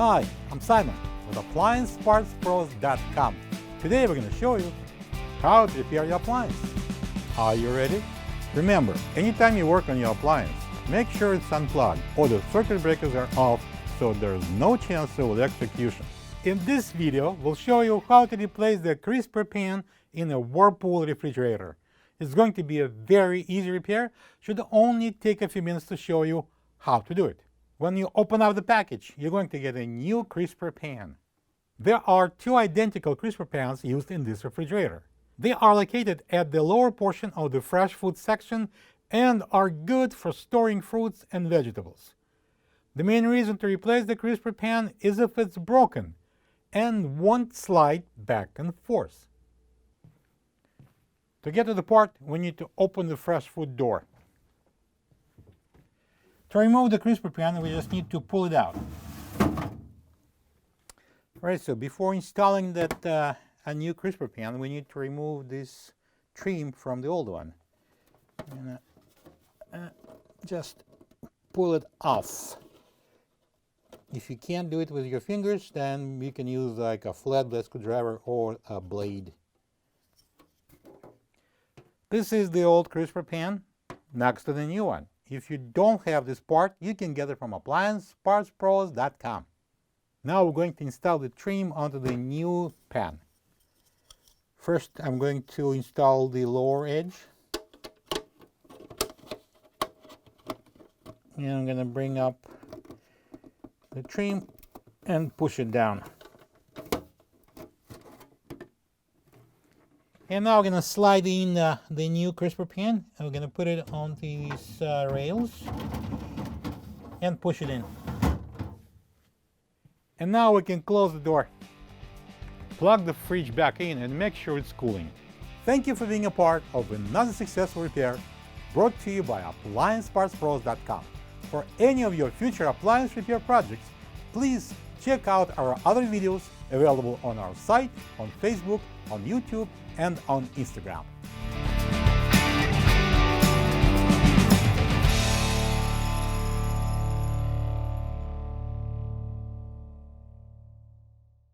Hi, I'm Simon with AppliancePartsPros.com. Today we're going to show you how to repair your appliance. Are you ready? Remember, anytime you work on your appliance, make sure it's unplugged or the circuit breakers are off so there's no chance of electrocution. In this video, we'll show you how to replace the crisper pan in a Whirlpool refrigerator. It's going to be a very easy repair. Should only take a few minutes to show you how to do it. When you open up the package, you're going to get a new crisper pan. There are two identical crisper pans used in this refrigerator. They are located at the lower portion of the fresh food section and are good for storing fruits and vegetables. The main reason to replace the crisper pan is if it's broken and won't slide back and forth. To get to the part, we need to open the fresh food door. To remove the crisper pan, we just need to pull it out. Right, so before installing that a new crisper pan, we need to remove this trim from the old one. And just pull it off. If you can't do it with your fingers, then you can use like a flat blade screwdriver or a blade. This is the old crisper pan next to the new one. If you don't have this part, you can get it from AppliancePartsPros.com. Now we're going to install the trim onto the new pan. First, I'm going to install the lower edge. And I'm going to bring up the trim and push it down. And now we're going to slide in the new crisper pan. I'm going to put it on these rails and push it in. And now we can close the door. Plug the fridge back in and make sure it's cooling. Thank you for being a part of another successful repair brought to you by AppliancePartsPros.com. For any of your future appliance repair projects, please check out our other videos available on our site, on Facebook, on YouTube, and on Instagram.